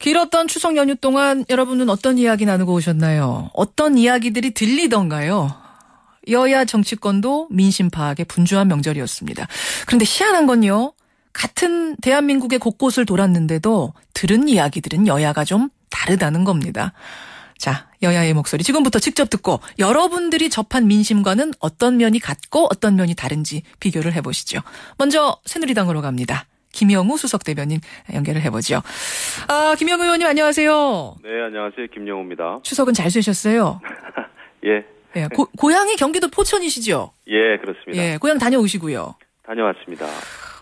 길었던 추석 연휴 동안 여러분은 어떤 이야기 나누고 오셨나요? 어떤 이야기들이 들리던가요? 여야 정치권도 민심 파악에 분주한 명절이었습니다. 그런데 희한한 건요. 같은 대한민국의 곳곳을 돌았는데도 들은 이야기들은 여야가 좀 다르다는 겁니다. 자, 여야의 목소리 지금부터 직접 듣고 여러분들이 접한 민심과는 어떤 면이 같고 어떤 면이 다른지 비교를 해보시죠. 먼저 새누리당으로 갑니다. 김영우 수석대변인 연결을 해보죠. 김영우 의원님 안녕하세요. 네, 안녕하세요. 김영우입니다. 추석은 잘 쉬셨어요? 예. 예, 고향이 경기도 포천이시죠? 예, 그렇습니다. 예, 고향 다녀오시고요. 다녀왔습니다.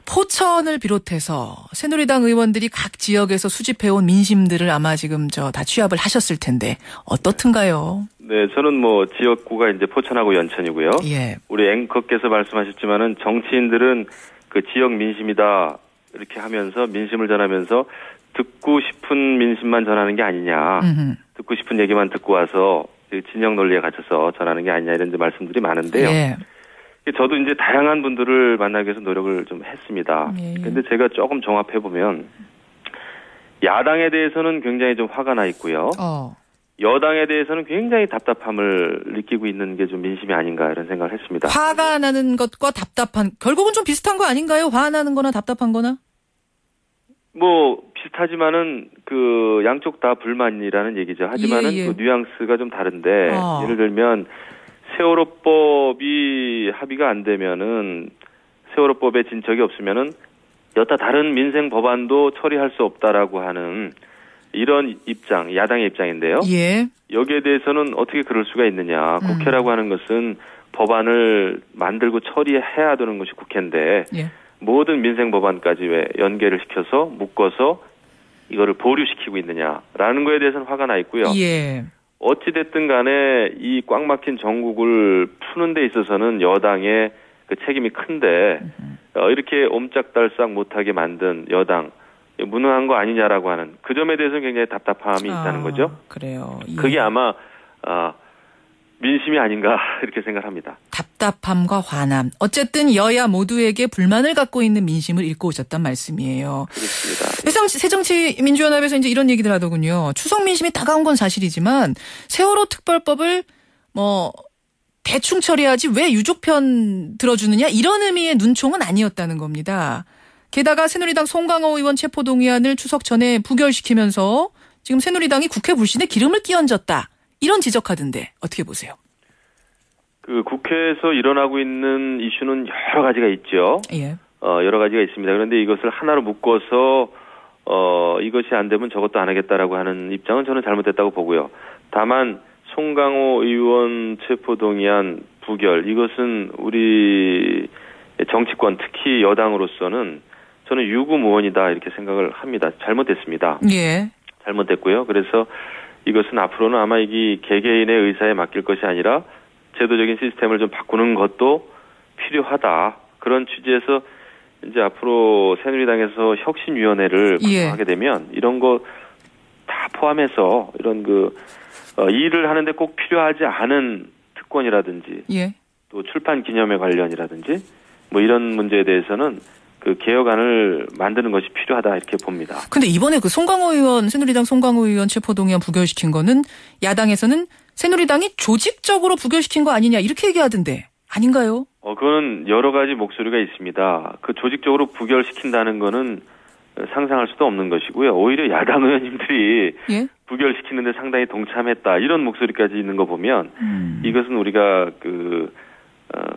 포천을 비롯해서 새누리당 의원들이 각 지역에서 수집해온 민심들을 아마 지금 다 취합을 하셨을 텐데 어떻든가요? 네, 저는 지역구가 이제 포천하고 연천이고요. 예. 우리 앵커께서 말씀하셨지만은 정치인들은 그 지역 민심이다 이렇게 하면서 민심을 전하면서 듣고 싶은 민심만 전하는 게 아니냐. 듣고 싶은 얘기만 듣고 와서 진영 논리에 갇혀서 전하는 게 아니냐 이런 말씀들이 많은데요. 예. 저도 이제 다양한 분들을 만나기 위해서 노력을 좀 했습니다. 근데 제가 조금 종합해보면 야당에 대해서는 굉장히 좀 화가 나 있고요. 여당에 대해서는 굉장히 답답함을 느끼고 있는 게 좀 민심이 아닌가 이런 생각을 했습니다. 화가 나는 것과 답답한 결국은 좀 비슷한 거 아닌가요? 화나는 거나 답답한 거나? 비슷하지만은 그 양쪽 다 불만이라는 얘기죠. 하지만은 예. 그 뉘앙스가 좀 다른데 예를 들면 세월호법이 합의가 안 되면은 세월호법에 진척이 없으면은 여타 다른 민생 법안도 처리할 수 없다라고 하는 이런 입장, 야당의 입장인데요. 예. 여기에 대해서는 어떻게 그럴 수가 있느냐. 국회라고 하는 것은 법안을 만들고 처리해야 되는 것이 국회인데 예. 모든 민생 법안까지 왜 연계를 시켜서 묶어서 이거를 보류시키고 있느냐라는 거에 대해서는 화가 나 있고요. 예. 어찌됐든 간에 이 꽉 막힌 전국을 푸는 데 있어서는 여당의 그 책임이 큰데 이렇게 옴짝달싹 못하게 만든 여당 무능한 거 아니냐라고 하는 그 점에 대해서는 굉장히 답답함이 있다는 거죠. 그래요. 예. 그게 아마 민심이 아닌가 이렇게 생각합니다. 답답함과 화남. 어쨌든 여야 모두에게 불만을 갖고 있는 민심을 읽고 오셨단 말씀이에요. 그렇습니다. 새정치민주연합에서 이제 이런 얘기들 하더군요. 추석 민심이 다가온 건 사실이지만 세월호 특별법을 대충 처리하지 왜 유족편 들어주느냐 이런 의미의 눈총은 아니었다는 겁니다. 게다가 새누리당 송강호 의원 체포동의안을 추석 전에 부결시키면서 지금 새누리당이 국회 불신에 기름을 끼얹었다. 이런 지적하던데 어떻게 보세요? 그 국회에서 일어나고 있는 이슈는 여러 가지가 있죠. 예. 여러 가지가 있습니다. 그런데 이것을 하나로 묶어서 이것이 안 되면 저것도 안 하겠다라고 하는 입장은 저는 잘못됐다고 보고요. 다만 송강호 의원 체포동의안 부결 이것은 우리 정치권 특히 여당으로서는 저는 유구무원이다 이렇게 생각을 합니다. 잘못됐습니다. 예. 잘못됐고요. 그래서 이것은 앞으로는 아마 이게 개개인의 의사에 맡길 것이 아니라 제도적인 시스템을 좀 바꾸는 것도 필요하다. 그런 취지에서 이제 앞으로 새누리당에서 혁신위원회를 구성하게 되면 이런 거 다 포함해서 이런 일을 하는데 꼭 필요하지 않은 특권이라든지 또 출판 기념회 관련이라든지 이런 문제에 대해서는 그 개혁안을 만드는 것이 필요하다 이렇게 봅니다. 근데 이번에 새누리당 송강호 의원 체포동의안 부결시킨 거는 야당에서는 새누리당이 조직적으로 부결시킨 거 아니냐 이렇게 얘기하던데 아닌가요? 그거는 여러 가지 목소리가 있습니다. 그 조직적으로 부결시킨다는 거는 상상할 수도 없는 것이고요. 오히려 야당 의원님들이 부결시키는데 상당히 동참했다 이런 목소리까지 있는 거 보면 이것은 우리가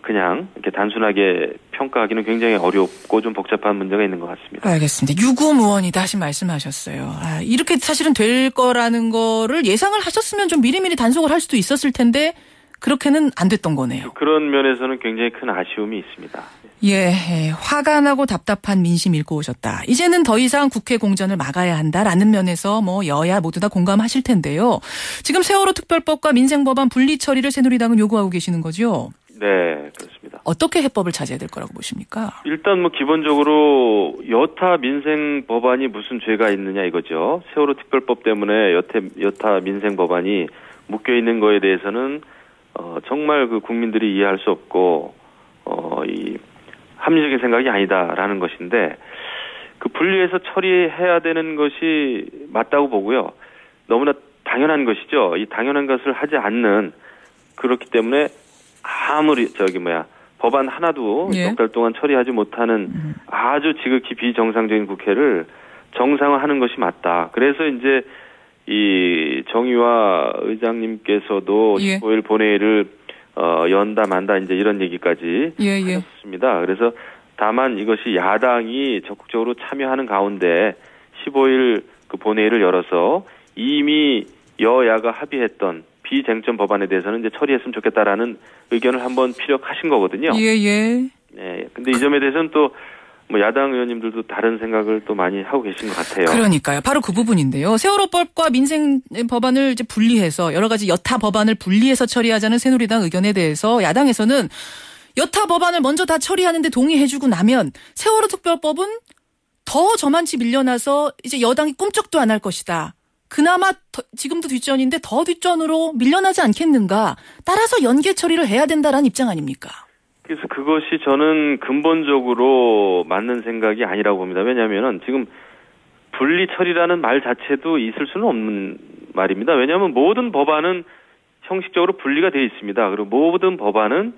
그냥 이렇게 단순하게 평가하기는 굉장히 어렵고 좀 복잡한 문제가 있는 것 같습니다. 알겠습니다. 유구무원이다 하신 말씀하셨어요. 이렇게 사실은 될 거라는 거를 예상을 하셨으면 좀 미리미리 단속을 할 수도 있었을 텐데 그렇게는 안 됐던 거네요. 그런 면에서는 굉장히 큰 아쉬움이 있습니다. 예, 화가 나고 답답한 민심 읽고 오셨다. 이제는 더 이상 국회 공전을 막아야 한다라는 면에서 여야 모두 다 공감하실 텐데요. 지금 세월호 특별법과 민생법안 분리 처리를 새누리당은 요구하고 계시는 거죠? 네, 그렇습니다. 어떻게 해법을 찾아야 될 거라고 보십니까? 일단 기본적으로 여타 민생 법안이 무슨 죄가 있느냐 이거죠. 세월호 특별법 때문에 여타 민생 법안이 묶여 있는 거에 대해서는 정말 국민들이 이해할 수 없고 이 합리적인 생각이 아니다라는 것인데 그 분리해서 처리해야 되는 것이 맞다고 보고요. 너무나 당연한 것이죠. 이 당연한 것을 하지 않는, 그렇기 때문에 아무리 법안 하나도 예. 넉 달 동안 처리하지 못하는 아주 지극히 비정상적인 국회를 정상화하는 것이 맞다. 그래서 이제 이 정의화 의장님께서도 예. 15일 본회의를 연다 만다 이제 이런 얘기까지 하셨습니다. 그래서 다만 이것이 야당이 적극적으로 참여하는 가운데 15일 그 본회의를 열어서 이미 여야가 합의했던 비쟁점 법안에 대해서는 이제 처리했으면 좋겠다라는 의견을 한번 피력하신 거거든요. 예. 네. 근데 이 점에 대해서는 또 뭐 야당 의원님들도 다른 생각을 또 많이 하고 계신 것 같아요. 그러니까요. 바로 그 부분인데요. 세월호법과 민생 법안을 이제 분리해서 여러 가지 여타 법안을 분리해서 처리하자는 새누리당 의견에 대해서 야당에서는 여타 법안을 먼저 다 처리하는데 동의해주고 나면 세월호 특별법은 더 저만치 밀려나서 이제 여당이 꿈쩍도 안 할 것이다. 그나마 지금도 뒷전인데 더 뒷전으로 밀려나지 않겠는가. 따라서 연계 처리를 해야 된다라는 입장 아닙니까? 그래서 그것이 저는 근본적으로 맞는 생각이 아니라고 봅니다. 왜냐하면 지금 분리 처리라는 말 자체도 있을 수는 없는 말입니다. 왜냐하면 모든 법안은 형식적으로 분리가 되어 있습니다. 그리고 모든 법안은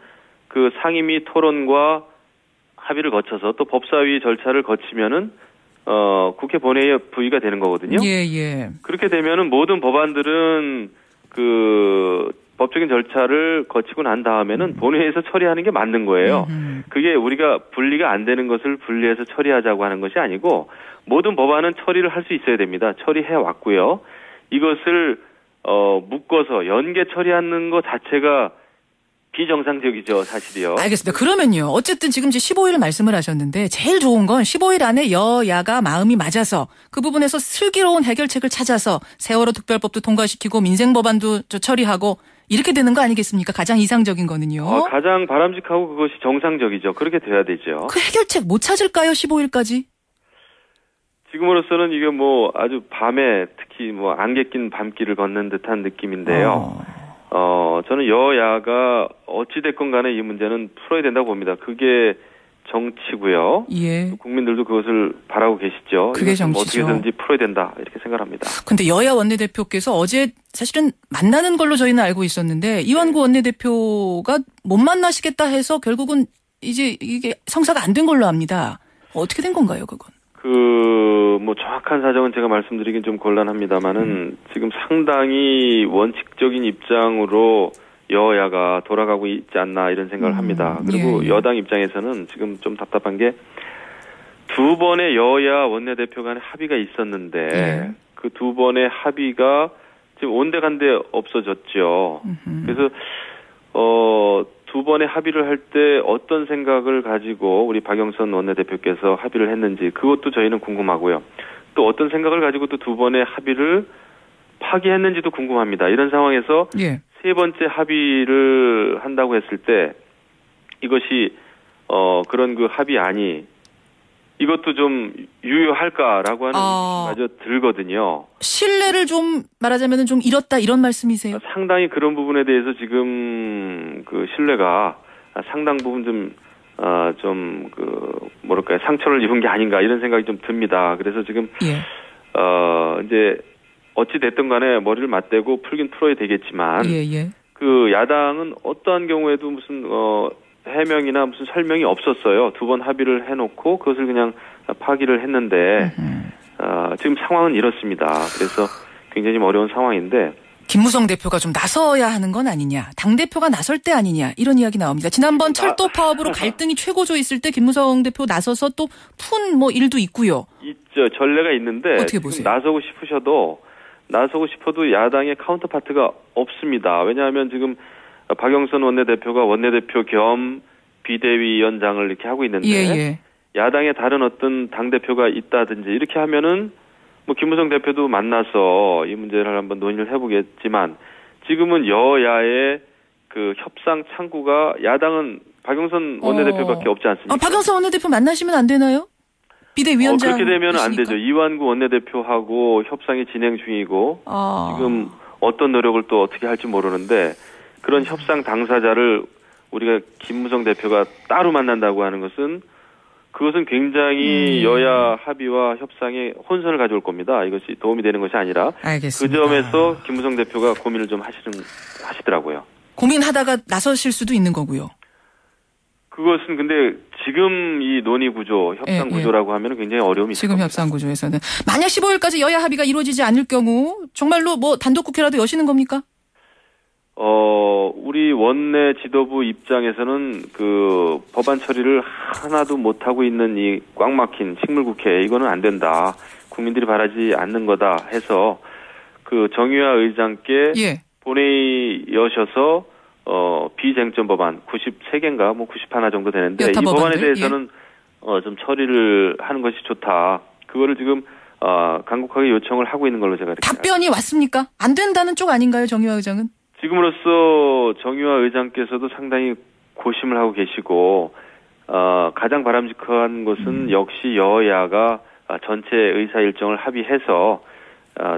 그 상임위 토론과 합의를 거쳐서 또 법사위 절차를 거치면은 국회 본회의에 부의가 되는 거거든요. 예. 그렇게 되면은 모든 법안들은 그 법적인 절차를 거치고 난 다음에는 본회의에서 처리하는 게 맞는 거예요. 그게 우리가 분리가 안 되는 것을 분리해서 처리하자고 하는 것이 아니고 모든 법안은 처리를 할 수 있어야 됩니다. 처리해 왔고요. 이것을 묶어서 연계 처리하는 것 자체가 비정상적이죠, 사실이요. 알겠습니다. 그러면요. 어쨌든 지금 이제 15일 말씀을 하셨는데 제일 좋은 건 15일 안에 여야가 마음이 맞아서 그 부분에서 슬기로운 해결책을 찾아서 세월호 특별법도 통과시키고 민생 법안도 처리하고 이렇게 되는 거 아니겠습니까? 가장 이상적인 거는요. 가장 바람직하고 그것이 정상적이죠. 그렇게 돼야 되죠. 그 해결책 못 찾을까요? 15일까지? 지금으로서는 이게 뭐 아주 밤에 특히 뭐 안개 낀 밤길을 걷는 듯한 느낌인데요. 저는 여야가 어찌됐건 간에 이 문제는 풀어야 된다고 봅니다. 그게 정치고요. 예. 국민들도 그것을 바라고 계시죠. 그게 정치죠. 어떻게든지 풀어야 된다 이렇게 생각합니다. 근데 여야 원내대표께서 어제 사실은 만나는 걸로 저희는 알고 있었는데 이완구 원내대표가 못 만나시겠다 해서 결국은 이제 이게 성사가 안 된 걸로 압니다. 어떻게 된 건가요, 그건? 뭐 정확한 사정은 제가 말씀드리긴 좀 곤란합니다만은 지금 상당히 원칙적인 입장으로 여야가 돌아가고 있지 않나 이런 생각을 합니다. 그리고 여당 입장에서는 지금 좀 답답한 게 두 번의 여야 원내대표 간의 합의가 있었는데 그 두 번의 합의가 지금 온데간데 없어졌죠. 그래서 두 번의 합의를 할 때 어떤 생각을 가지고 우리 박영선 원내대표께서 합의를 했는지 그것도 저희는 궁금하고요. 또 어떤 생각을 가지고 또 두 번의 합의를 파기했는지도 궁금합니다. 이런 상황에서 세 번째 합의를 한다고 했을 때 이것이 그런 그 합의안이 이것도 좀 유효할까라고 하는 마저 들거든요. 신뢰를 좀 말하자면 좀 잃었다 이런 말씀이세요? 상당히 그런 부분에 대해서 지금 그 신뢰가 상당 부분 좀 뭐랄까요 상처를 입은 게 아닌가 이런 생각이 좀 듭니다. 그래서 지금 이제 어찌 됐든 간에 머리를 맞대고 풀긴 풀어야 되겠지만 그 야당은 어떠한 경우에도 무슨 해명이나 무슨 설명이 없었어요. 두 번 합의를 해놓고 그것을 그냥 파기를 했는데 지금 상황은 이렇습니다. 그래서 굉장히 어려운 상황인데 김무성 대표가 좀 나서야 하는 건 아니냐. 당대표가 나설 때 아니냐. 이런 이야기 나옵니다. 지난번 철도 파업으로 갈등이 최고조 있을 때 김무성 대표 나서서 또 푼 뭐 일도 있고요. 있죠. 전례가 있는데 어떻게 보세요? 나서고 싶어도 야당의 카운터파트가 없습니다. 왜냐하면 지금 박영선 원내대표가 원내대표 겸 비대위원장을 이렇게 하고 있는데 야당의 다른 어떤 당대표가 있다든지 이렇게 하면은 뭐 김무성 대표도 만나서 이 문제를 한번 논의를 해보겠지만 지금은 여야의 그 협상 창구가 야당은 박영선 원내대표밖에 없지 않습니까? 박영선 원내대표 만나시면 안 되나요? 비대위원장 그렇게 되면 안 되죠. 이완구 원내대표하고 협상이 진행 중이고 지금 어떤 노력을 또 어떻게 할지 모르는데 그런 협상 당사자를 우리가 김무성 대표가 따로 만난다고 하는 것은 그것은 굉장히 여야 합의와 협상에 혼선을 가져올 겁니다. 이것이 도움이 되는 것이 아니라. 알겠습니다. 그 점에서 김무성 대표가 고민을 좀 하시더라고요. 고민하다가 나서실 수도 있는 거고요. 그것은 근데 지금 이 논의 구조, 협상 구조라고 하면 굉장히 어려움이 있습니다. 지금 협상 구조에서는. 만약 15일까지 여야 합의가 이루어지지 않을 경우 정말로 뭐 단독 국회라도 여시는 겁니까? 우리 원내 지도부 입장에서는 그 법안 처리를 하나도 못하고 있는 이 꽉 막힌 식물국회, 이거는 안 된다. 국민들이 바라지 않는 거다 해서 그 정유화 의장께 본회의 여셔서 비쟁점 법안 93개인가 뭐 91 정도 되는데 이 법안에 대해서는 좀 처리를 하는 것이 좋다. 그거를 지금 간곡하게 요청을 하고 있는 걸로 제가 이렇게 답변이 왔습니까? 안 된다는 쪽 아닌가요, 정유화 의장은? 지금으로서 정유화 의장께서도 상당히 고심을 하고 계시고 가장 바람직한 것은 역시 여야가 전체 의사 일정을 합의해서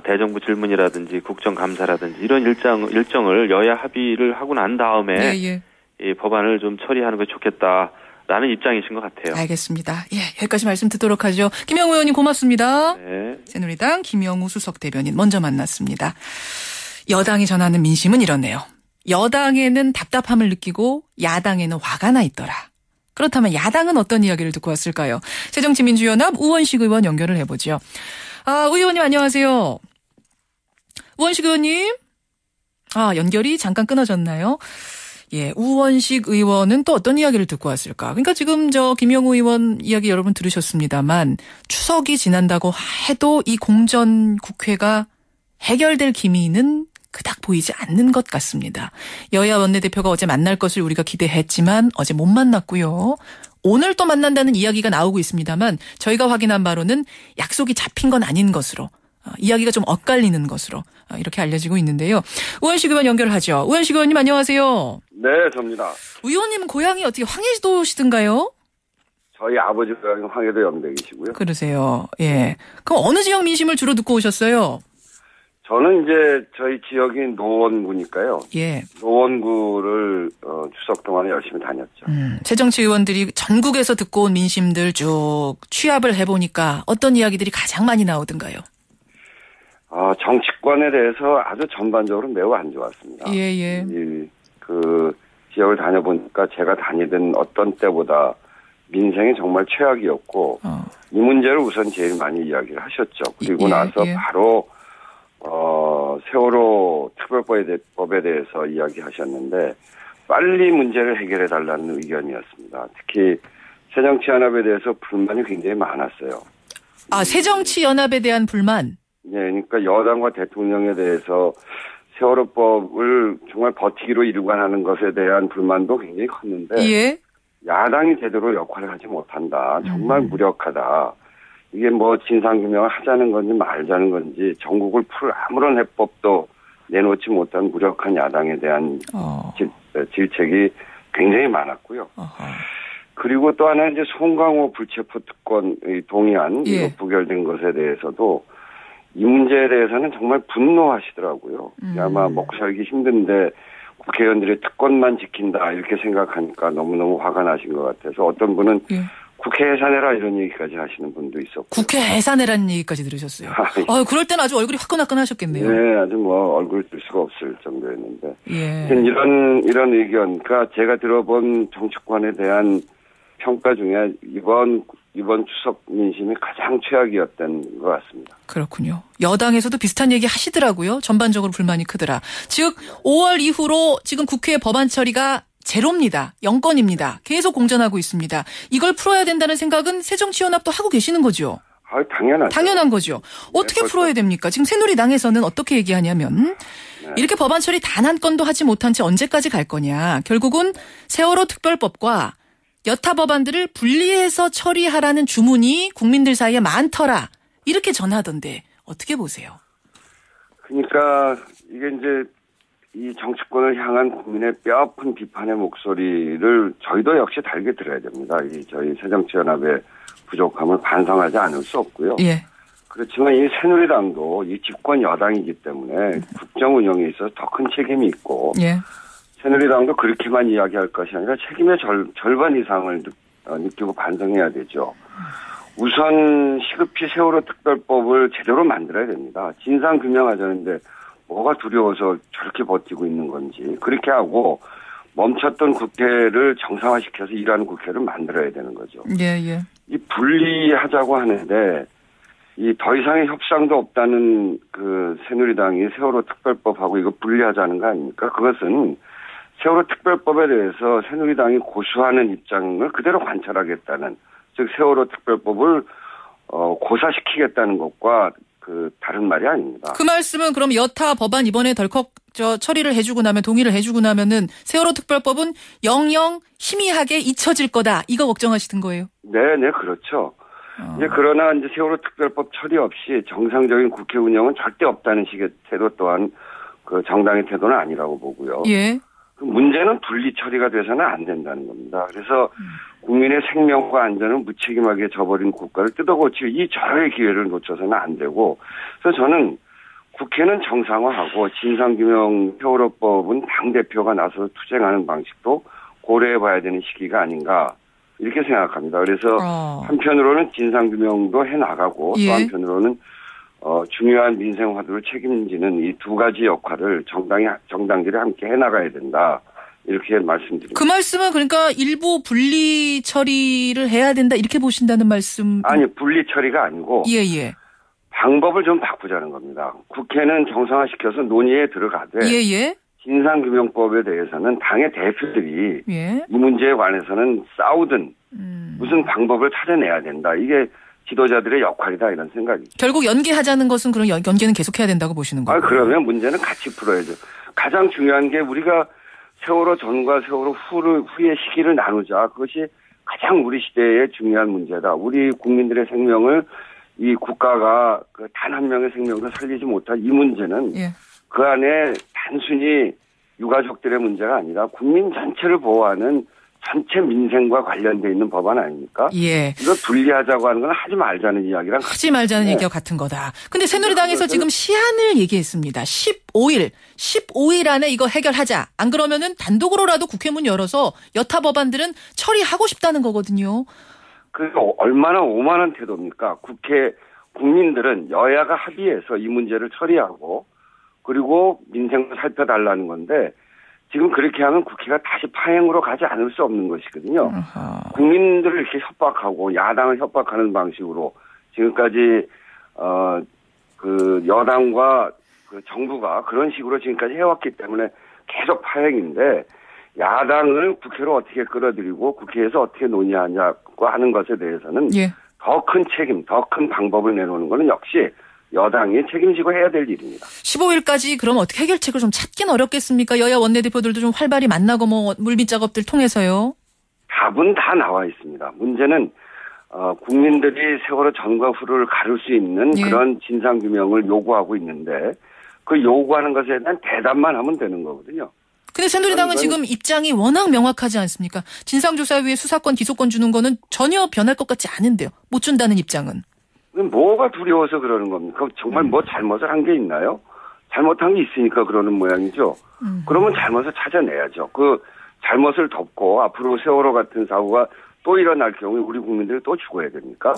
대정부 질문이라든지 국정감사라든지 이런 일정을 여야 합의를 하고 난 다음에 이 법안을 좀 처리하는 것이 좋겠다라는 입장이신 것 같아요. 알겠습니다. 여기까지 말씀 듣도록 하죠. 김영우 의원님 고맙습니다. 네. 새누리당 김영우 수석 대변인 먼저 만났습니다. 여당이 전하는 민심은 이렇네요. 여당에는 답답함을 느끼고 야당에는 화가 나 있더라. 그렇다면 야당은 어떤 이야기를 듣고 왔을까요? 새정치민주연합 우원식 의원 연결을 해보죠. 의원님 안녕하세요. 우원식 의원님. 연결이 잠깐 끊어졌나요? 우원식 의원은 또 어떤 이야기를 듣고 왔을까? 그러니까 지금 김영우 의원 이야기 여러분 들으셨습니다만 추석이 지난다고 해도 이 공전 국회가 해결될 기미는 그닥 보이지 않는 것 같습니다. 여야 원내대표가 어제 만날 것을 우리가 기대했지만 어제 못 만났고요. 오늘 또 만난다는 이야기가 나오고 있습니다만 저희가 확인한 바로는 약속이 잡힌 건 아닌 것으로 이야기가 좀 엇갈리는 것으로 이렇게 알려지고 있는데요. 우원식 의원 연결하죠. 우원식 의원님 안녕하세요. 네, 접니다. 의원님은 고향이 어떻게 황해도시든가요? 저희 아버지 고향이 황해도 염백이시고요. 그러세요. 그럼 어느 지역 민심을 주로 듣고 오셨어요? 저는 이제 저희 지역인 노원구니까요. 노원구를 추석 동안에 열심히 다녔죠. 새정치 의원들이 전국에서 듣고 온 민심들 쭉 취합을 해보니까 어떤 이야기들이 가장 많이 나오던가요? 정치권에 대해서 아주 전반적으로 매우 안 좋았습니다. 그 지역을 다녀보니까 제가 다니던 어떤 때보다 민생이 정말 최악이었고 이 문제를 우선 제일 많이 이야기를 하셨죠. 그리고 나서 바로 세월호 특별법에 대해서 이야기하셨는데 빨리 문제를 해결해달라는 의견이었습니다. 특히 새정치연합에 대해서 불만이 굉장히 많았어요. 새정치연합에 대한 불만? 그러니까 여당과 대통령에 대해서 세월호법을 정말 버티기로 이루관하는 것에 대한 불만도 굉장히 컸는데 야당이 제대로 역할을 하지 못한다. 정말 무력하다. 이게 뭐 진상규명을 하자는 건지 말자는 건지 전국을 풀 아무런 해법도 내놓지 못한 무력한 야당에 대한 질책이 굉장히 많았고요. 그리고 또 하나 이제 송강호 불체포 특권 동의안 부결된 것에 대해서도 이 문제에 대해서는 정말 분노하시더라고요. 아마 먹고 살기 힘든데 국회의원들이 특권만 지킨다 이렇게 생각하니까 너무너무 화가 나신 것 같아서 어떤 분은 국회 해산해라 이런 얘기까지 하시는 분도 있었고. 국회 해산해라는 얘기까지 들으셨어요. 그럴 때는 아주 얼굴이 화끈화끈하셨겠네요. 네, 아주 뭐 얼굴 들 수가 없을 정도였는데. 이런 의견, 그러니까 제가 들어본 정치권에 대한 평가 중에 이번 추석 민심이 가장 최악이었던 것 같습니다. 그렇군요. 여당에서도 비슷한 얘기 하시더라고요. 전반적으로 불만이 크더라. 즉 5월 이후로 지금 국회 법안 처리가 제로입니다. 0건입니다. 계속 공전하고 있습니다. 이걸 풀어야 된다는 생각은 새정치연합도 하고 계시는 거죠? 당연하죠. 당연한 거죠. 어떻게 풀어야 됩니까? 지금 새누리당에서는 어떻게 얘기하냐면 이렇게 법안 처리 단 한 건도 하지 못한 채 언제까지 갈 거냐. 결국은 세월호 특별법과 여타 법안들을 분리해서 처리하라는 주문이 국민들 사이에 많더라. 이렇게 전하던데 어떻게 보세요? 그러니까 이게 이제 이 정치권을 향한 국민의 뼈아픈 비판의 목소리를 저희도 역시 달게 들어야 됩니다. 저희 새정치연합의 부족함을 반성하지 않을 수 없고요. 그렇지만 이 새누리당도 이 집권 여당이기 때문에 국정 운영에 있어서 더 큰 책임이 있고 새누리당도 그렇게만 이야기할 것이 아니라 책임의 절반 이상을 느끼고 반성해야 되죠. 우선 시급히 세월호 특별법을 제대로 만들어야 됩니다. 진상 규명하자는데 뭐가 두려워서 저렇게 버티고 있는 건지 그렇게 하고 멈췄던 국회를 정상화시켜서 일하는 국회를 만들어야 되는 거죠. 예, 예. 이 분리하자고 하는데 이 더 이상의 협상도 없다는 그 새누리당이 세월호 특별법하고 이거 분리하자는 거 아닙니까? 그것은 세월호 특별법에 대해서 새누리당이 고수하는 입장을 그대로 관철하겠다는, 즉 세월호 특별법을 고사시키겠다는 것과 그 다른 말이 아닙니다. 그 말씀은 그럼 여타 법안 이번에 덜컥 처리를 해주고 나면, 동의를 해주고 나면은 세월호 특별법은 영영 희미하게 잊혀질 거다, 이거 걱정하시던 거예요? 네, 그렇죠. 이제 그러나 이제 세월호 특별법 처리 없이 정상적인 국회 운영은 절대 없다는 식의 태도 또한 그 정당의 태도는 아니라고 보고요. 예. 그 문제는 분리 처리가 돼서는 안 된다는 겁니다. 그래서 국민의 생명과 안전을 무책임하게 저버린 국가를 뜯어고칠 이 절호의 기회를 놓쳐서는 안 되고, 그래서 저는 국회는 정상화하고 진상규명 세월호법은 당대표가 나서서 투쟁하는 방식도 고려해봐야 되는 시기가 아닌가, 이렇게 생각합니다. 그래서 한편으로는 진상규명도 해나가고 또 한편으로는 중요한 민생 화두를 책임지는 이 두 가지 역할을 정당들이 함께 해나가야 된다, 이렇게 말씀드립니다. 그 말씀은 그러니까 일부 분리 처리를 해야 된다, 이렇게 보신다는 말씀? 아니, 분리 처리가 아니고 예. 방법을 좀 바꾸자는 겁니다. 국회는 정상화시켜서 논의에 들어가되 예. 진상규명법에 대해서는 당의 대표들이 이 문제에 관해서는 싸우든 무슨 방법을 찾아내야 된다. 이게 지도자들의 역할이다, 이런 생각이죠. 결국 연기하자는 것은 그런 연기는 계속해야 된다고 보시는 거예요? 그러면 문제는 같이 풀어야죠. 가장 중요한 게 우리가 세월호 전과 세월호 후의 시기를 나누자. 그것이 가장 우리 시대의 중요한 문제다. 우리 국민들의 생명을 이 국가가 그 단 한 명의 생명도 살리지 못한 이 문제는 그 안에 단순히 유가족들의 문제가 아니라 국민 전체를 보호하는 전체 민생과 관련돼 있는 법안 아닙니까? 예. 이거 분리하자고 하는 건 하지 말자는 이야기랑 하지 말자는 얘기와 같은 거다. 근데 새누리당에서 지금 시한을 얘기했습니다. 15일 안에 이거 해결하자. 안 그러면은 단독으로라도 국회 문 열어서 여타 법안들은 처리하고 싶다는 거거든요. 그래서 얼마나 오만한 태도입니까? 국민들은 여야가 합의해서 이 문제를 처리하고 그리고 민생을 살펴달라는 건데, 지금 그렇게 하면 국회가 다시 파행으로 가지 않을 수 없는 것이거든요. 국민들을 이렇게 협박하고 야당을 협박하는 방식으로 지금까지 그 여당과 그 정부가 그런 식으로 지금까지 해왔기 때문에 계속 파행인데, 야당을 국회로 어떻게 끌어들이고 국회에서 어떻게 논의하냐고 하는 것에 대해서는 더 큰 책임, 더 큰 방법을 내놓는 것은 역시 여당이 책임지고 해야 될 일입니다. 15일까지 그럼 어떻게 해결책을 좀 찾긴 어렵겠습니까? 여야 원내대표들도 좀 활발히 만나고 물밑 작업들 통해서요. 답은 다 나와 있습니다. 문제는 국민들이 세월호 전과 후를 가를 수 있는 그런 진상규명을 요구하고 있는데, 그 요구하는 것에 대한 대답만 하면 되는 거거든요. 근데 새누리당은 지금 입장이 워낙 명확하지 않습니까? 진상조사위에 수사권, 기소권 주는 거는 전혀 변할 것 같지 않은데요. 못 준다는 입장은. 뭐가 두려워서 그러는 겁니까? 정말 뭐 잘못을 한 게 있나요? 잘못한 게 있으니까 그러는 모양이죠. 그러면 잘못을 찾아내야죠. 그 잘못을 덮고 앞으로 세월호 같은 사고가 또 일어날 경우에 우리 국민들이 또 죽어야 됩니까?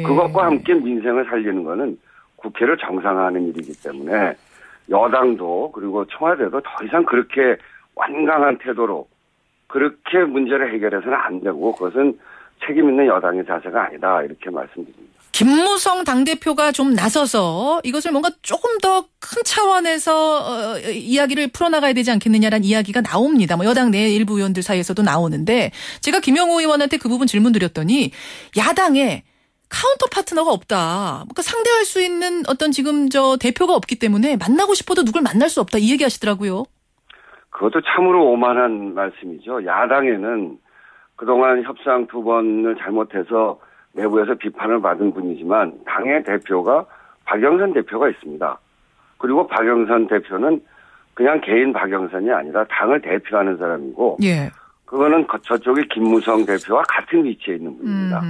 그것과 함께 민생을 살리는 거는 국회를 정상화하는 일이기 때문에 여당도 그리고 청와대도 더 이상 그렇게 완강한 태도로 그렇게 문제를 해결해서는 안 되고, 그것은 책임 있는 여당의 자세가 아니다, 이렇게 말씀드립니다. 김무성 당대표가 좀 나서서 이것을 뭔가 조금 더 큰 차원에서 이야기를 풀어나가야 되지 않겠느냐라는 이야기가 나옵니다. 여당 내 일부 의원들 사이에서도 나오는데, 제가 김영우 의원한테 그 부분 질문 드렸더니 야당에 카운터 파트너가 없다. 그러니까 상대할 수 있는 어떤 지금 대표가 없기 때문에 만나고 싶어도 누굴 만날 수 없다, 이 얘기 하시더라고요. 그것도 참으로 오만한 말씀이죠. 야당에는 그동안 협상 2번을 잘못해서 내부에서 비판을 받은 분이지만 당의 대표가 박영선 대표가 있습니다. 그리고 박영선 대표는 그냥 개인 박영선이 아니라 당을 대표하는 사람이고, 그거는 저쪽의 김무성 대표와 같은 위치에 있는 분입니다.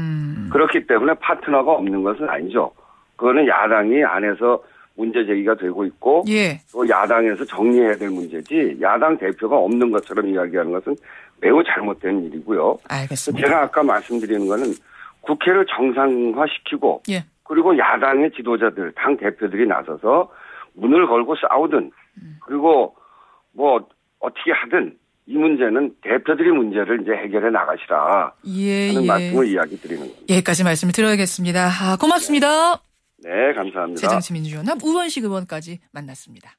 그렇기 때문에 파트너가 없는 것은 아니죠. 그거는 야당이 안에서 문제 제기가 되고 있고 예. 또 야당에서 정리해야 될 문제지 야당 대표가 없는 것처럼 이야기하는 것은 매우 잘못된 일이고요. 알겠습니다. 제가 아까 말씀드리는 거는 국회를 정상화시키고 예. 그리고 야당의 지도자들, 당 대표들이 나서서 문을 걸고 싸우든 그리고 뭐 어떻게 하든 이 문제는 대표들이 문제를 이제 해결해 나가시라 하는 말씀을 이야기 드리는 겁니다. 여기까지 말씀을 드려야겠습니다. 고맙습니다. 네, 감사합니다. 새정치민주연합 우원식 의원까지 만났습니다.